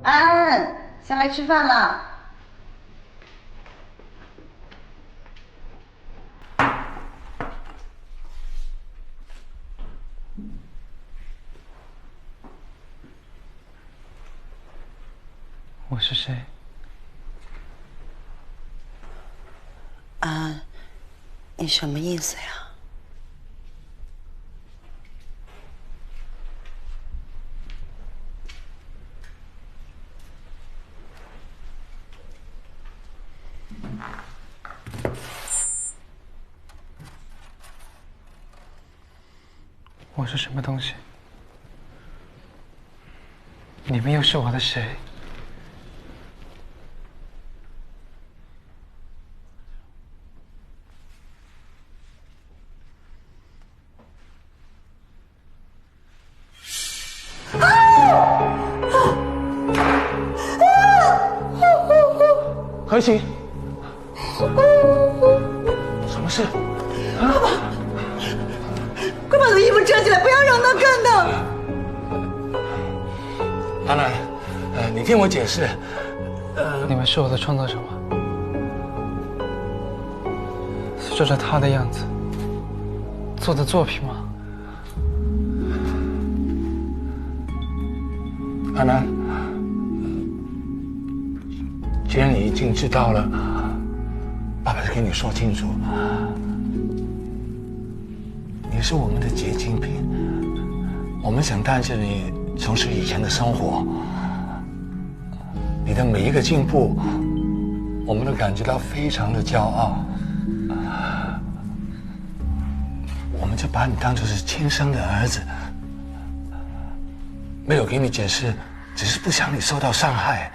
安安，下来吃饭了。我是谁？安安，你什么意思呀？我是什么东西？你们又是我的谁？何晴，什么事？啊！快把他衣服遮起来，不要让他看到。安兰，你听我解释。你们是我的创作者吗？照着他的样子做的作品吗？安兰，既然你已经知道了，爸爸就跟你说清楚，你是我们的结晶品，我们想带着你重拾以前的生活。你的每一个进步，我们都感觉到非常的骄傲。我们就把你当作是亲生的儿子，没有给你解释，只是不想你受到伤害。